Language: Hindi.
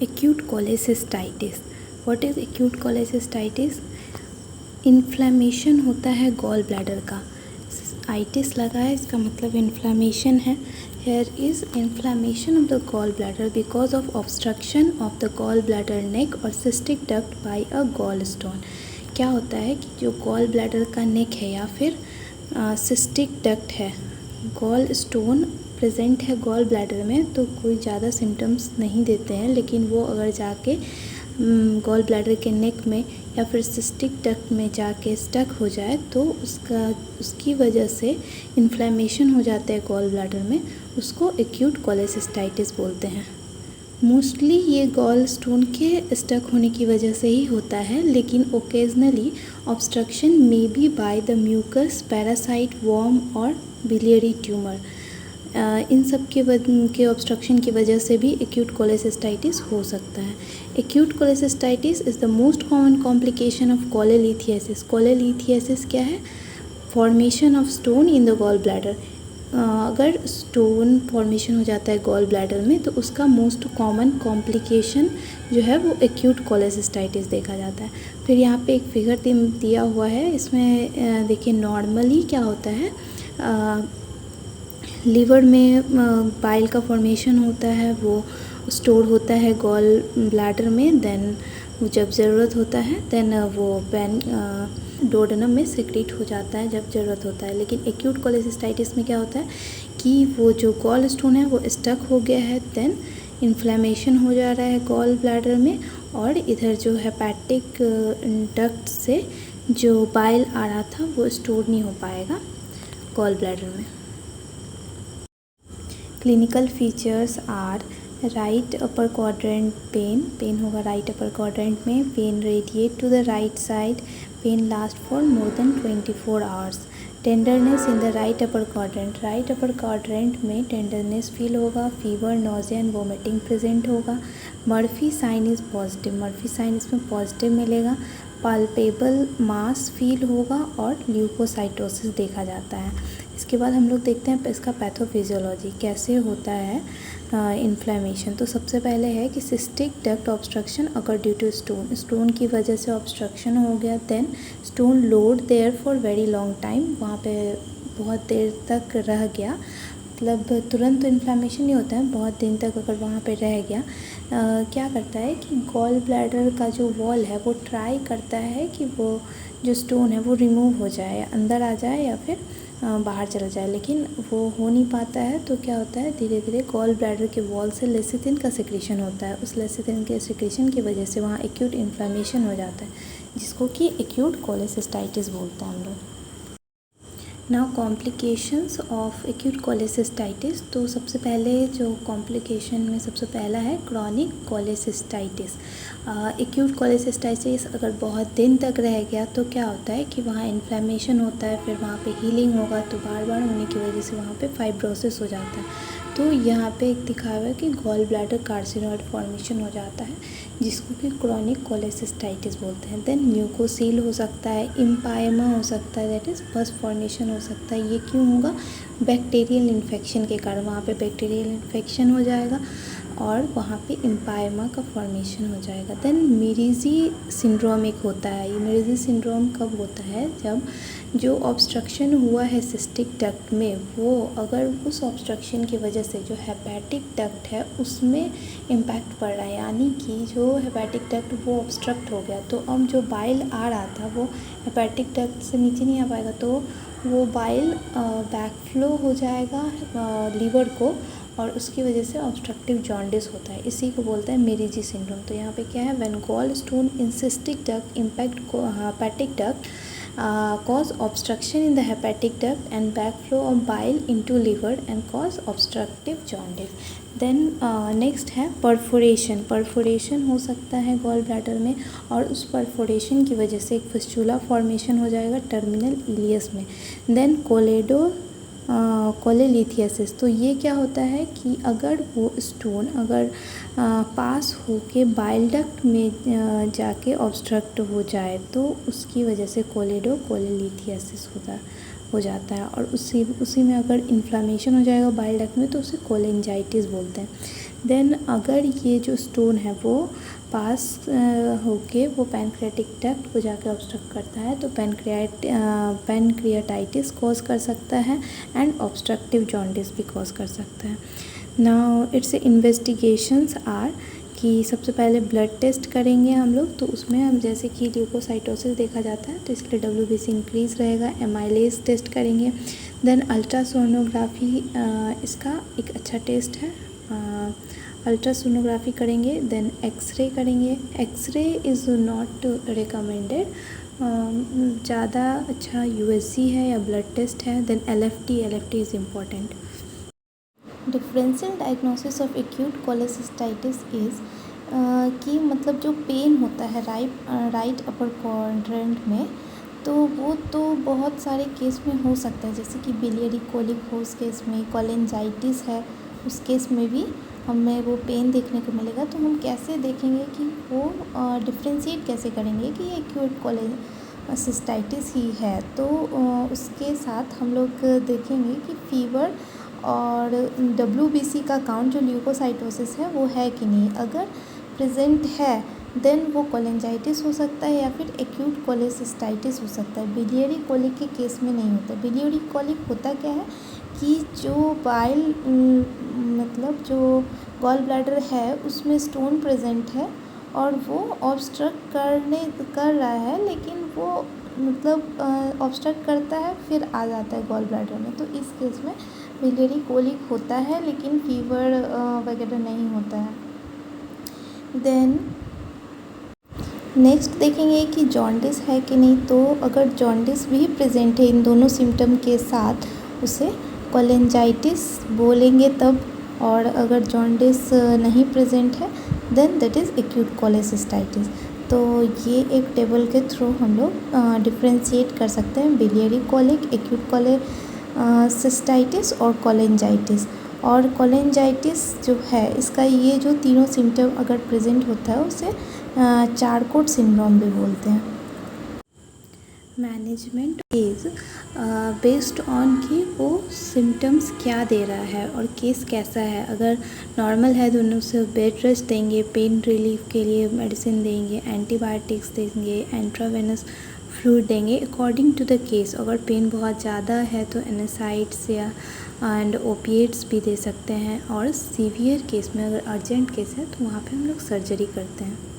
Acute cholecystitis. What is acute cholecystitis? Inflammation होता है गॉल ब्लैडर का. आइटिस लगा है, इसका मतलब इन्फ्लेमेशन है. Here is inflammation of the gallbladder because of obstruction of the gallbladder neck or cystic duct by a gallstone. क्या होता है कि जो गॉल ब्लैडर का नेक है या फिर सिस्टिक डक्ट है, गॉल स्टोन प्रेजेंट है गॉल ब्लैडर में, तो कोई ज़्यादा सिम्टम्स नहीं देते हैं. लेकिन वो अगर जाके गॉल ब्लैडर के नेक में या फिर सिस्टिक डक्ट में जाके स्टक हो जाए तो उसकी वजह से इन्फ्लेमेशन हो जाता है गॉल ब्लैडर में. उसको एक्यूट कोलेसिस्टाइटिस बोलते हैं. मोस्टली ये गॉल स्टोन के स्टक होने की वजह से ही होता है, लेकिन occasionally obstruction may be by the mucus, parasite, worm और बिलियरी ट्यूमर. इन सब के ऑब्स्ट्रक्शन की वजह से भी एक्यूट कोलेसिस्टाइटिस हो सकता है. Acute cholecystitis is the most common complication of cholelithiasis. Cholelithiasis क्या है? Formation of stone in the gall bladder. अगर स्टोन फॉर्मेशन हो जाता है गॉल ब्लैडर में तो उसका मोस्ट कॉमन कॉम्प्लिकेशन जो है वो एक्यूट कोलेसिस्टाइटिस देखा जाता है. फिर यहाँ पे एक फिगर दिया हुआ है, इसमें देखिए नॉर्मली क्या होता है, लीवर में बाइल का फॉर्मेशन होता है, वो स्टोर होता है गॉल ब्लैडर में. देन जब ज़रूरत होता है देन वो डोडेनम में सिक्रीट हो जाता है जब ज़रूरत होता है. लेकिन एक्यूट कोलेसिस्टाइटिस में क्या होता है कि वो जो गॉल स्टोन है वो स्टक हो गया है, देन इन्फ्लेमेशन हो जा रहा है गॉल ब्लैडर में, और इधर जो हेपेटिक डक्ट से जो बाइल आ रहा था वो स्टोर नहीं हो पाएगा गॉल ब्लैडर में. Clinical features are right upper quadrant pain होगा राइट अपर क्वाड्रेंट में, pain radiate to the right side, pain last for more than 24 hours, tenderness in the right upper quadrant में टेंडरनेस फील होगा, fever, nausea and vomiting present होगा. Murphy sign is positive, Murphy sign इसमें पॉजिटिव मिलेगा. पाल्पेबल मास फील होगा और ल्यूकोसाइटोसिस देखा जाता है. इसके बाद हम लोग देखते हैं इसका पैथोफिजियोलॉजी कैसे होता है इन्फ्लेमेशन. तो सबसे पहले है कि सिस्टिक डक्ट ऑब्स्ट्रक्शन अगर ड्यू टू स्टोन की वजह से ऑब्स्ट्रक्शन हो गया. Then stone load there for very long time, वहाँ पे बहुत देर तक रह गया, मतलब तुरंत तो इन्फ्लेमेशन नहीं होता है, बहुत दिन तक अगर वहाँ पे रह गया, क्या करता है कि गॉल ब्लैडर का जो वॉल है वो ट्राई करता है कि वो जो स्टोन है वो रिमूव हो जाए, अंदर आ जाए या फिर बाहर चला जाए, लेकिन वो हो नहीं पाता है. तो क्या होता है, धीरे धीरे गॉल ब्लैडर के वॉल से लेसिथिन का सिक्रीशन होता है. उस लेसिथिन के सिक्रीशन की वजह से वहाँ एक्यूट इन्फ्लेमेशन हो जाता है, जिसको कि एक्यूट कोलेसिस्टाइटिस बोलते हैं हम लोग. Now complications of acute cholecystitis. तो सबसे पहले जो कॉम्प्लिकेशन में सबसे पहला है क्रॉनिक कोलेसिस्टाइटिस. एक्यूट कोलेसिस्टाइटिस अगर बहुत दिन तक रह गया तो क्या होता है कि वहाँ इन्फ्लेमेशन होता है, फिर वहाँ पे हीलिंग होगा तो बार बार होने की वजह से वहाँ पे फाइब्रोसिस हो जाता है. तो यहाँ पे एक दिखा हुआ है कि गॉल ब्लैडर कार्सिनोइड फॉर्मेशन हो जाता है, जिसको कि क्रॉनिक कोलेसिस्टाइटिस बोलते हैं. देन म्यूकोसील हो सकता है, इम्पायमा हो सकता है, दैट इज़ पस फॉर्मेशन हो सकता है. ये क्यों होगा? बैक्टीरियल इन्फेक्शन के कारण वहाँ पे बैक्टीरियल इन्फेक्शन हो जाएगा और वहाँ पे इम्पायमा का फॉर्मेशन हो जाएगा. देन मिरीजी सिंड्रोम एक होता है. ये मिरीजी सिंड्रोम कब होता है? जब जो ऑब्स्ट्रक्शन हुआ है सिस्टिक डक्ट में, वो अगर उस ऑब्स्ट्रक्शन की वजह से जो हेपेटिक डक्ट है उसमें इम्पैक्ट पड़ रहा है, यानी कि जो हेपेटिक डक्ट वो ऑब्स्ट्रक्ट हो गया, तो अब जो बाइल आ रहा था वो हेपेटिक डक्ट से नीचे नहीं आ पाएगा, तो वो बाइल बैकफ्लो हो जाएगा लीवर को, और उसकी वजह से ऑब्स्ट्रक्टिव जॉन्डिस होता है. इसी को बोलते हैं मेरीजी सिंड्रोम. तो यहाँ पे क्या है, when gall stone in cystic duct impact hepatic duct cause obstruction in the hepatic duct and backflow of bile into liver and cause obstructive jaundice. Then next है परफोरेशन हो सकता है गॉल ब्लैडर में, और उस परफोरेशन की वजह से एक फिस्चुला फॉर्मेशन हो जाएगा टर्मिनल इलियस में. Then cholelithiasis. तो ये क्या होता है कि अगर वो स्टोन पास होके बाइल डक्ट में जाके ऑब्स्ट्रक्ट हो जाए तो उसकी वजह से कोलेलिथियासिस हो जाता है, और उसी में अगर इन्फ्लामेशन हो जाएगा बाइल डक्ट में तो उसे कोलेंजाइटिस बोलते हैं. देन अगर ये जो स्टोन है वो पास होके वो पैनक्रियाटिक डक्ट को जाके ऑब्स्ट्रक्ट करता है तो पैनक्रियाटाइटिस कॉज कर सकता है एंड ऑब्स्ट्रक्टिव जॉन्डिस भी कॉज कर सकता है। नाउ इट्स इन्वेस्टिगेशंस आर कि सबसे पहले ब्लड टेस्ट करेंगे हम लोग, तो उसमें हम जैसे कि ल्यूकोसाइटोसिस देखा जाता है तो इसके लिए WBC इंक्रीज़ रहेगा। एमाइलेज टेस्ट करेंगे। देन अल्ट्रासोनोग्राफी इसका एक अच्छा टेस्ट है, अल्ट्रासोनोग्राफी करेंगे। देन एक्सरे करेंगे। एक्सरे इज़ नॉट रिकमेंडेड, ज़्यादा अच्छा USG है या ब्लड टेस्ट है। Then LFT is important. Differential diagnosis of acute cholecystitis is कि मतलब जो पेन होता है राइट अपर क्वाड्रेंट में, तो वो तो बहुत सारे केस में हो सकता है, जैसे कि बिलियरी कोलिक हो उस केस में, कोलेंजाइटिस है उस केस में भी हमें वो पेन देखने को मिलेगा। तो हम कैसे देखेंगे कि वो डिफ्रेंशिएट कैसे करेंगे कि ये एक्यूट कोलेसिस्टाइटिस ही है। तो उसके साथ हम लोग देखेंगे कि फीवर और WBC का काउंट जो ल्यूकोसाइटोसिस है वो है कि नहीं। अगर प्रेजेंट है देन वो कोलेंजाइटिस हो सकता है या फिर एक्यूट कोलेसिस्टाइटिस हो सकता है। बिलियरी कोलिक के केस में नहीं होता। बिलियरी कोलिक होता क्या है कि जो बाइल मतलब जो गॉल ब्लैडर है उसमें स्टोन प्रेजेंट है और वो ऑब्स्ट्रक्ट कर रहा है, लेकिन वो मतलब ऑब्स्ट्रक्ट करता है फिर आ जाता है गॉल ब्लैडर में। तो इस केस में बिलियरी कोलिक होता है लेकिन फीवर वगैरह नहीं होता है। देन नेक्स्ट देखेंगे कि जॉन्डिस है कि नहीं। तो अगर जॉन्डिस भी प्रेजेंट है इन दोनों सिम्टम के साथ उसे कोलेंजाइटिस बोलेंगे तब, और अगर जॉन्डिस नहीं प्रेजेंट है then that is acute cholecystitis. तो ये एक टेबल के थ्रू हम लोग डिफ्रेंशिएट कर सकते हैं बिलियरी कोलिक, एक्यूट कोलेसिस्टाइटिस और कोलेंजाइटिस। और कोलेंजाइटिस जो है इसका ये जो तीनों सिम्टम अगर प्रेजेंट होता है उसे चारकोट सिंड्रोम भी बोलते हैं। मैनेजमेंट इज़ बेस्ड ऑन कि वो सिम्टम्स क्या दे रहा है और केस कैसा है। अगर नॉर्मल है तो उन्हें बेड रेस्ट देंगे, पेन रिलीफ के लिए मेडिसिन देंगे, एंटीबायोटिक्स देंगे, इंट्रावेनस फ्लूइड देंगे अकॉर्डिंग टू द केस। अगर पेन बहुत ज़्यादा है तो NSAIDs या एंड ओपिएट्स भी दे सकते हैं, और सीवियर केस में अगर अर्जेंट केस है तो वहाँ पे हम लोग सर्जरी करते हैं।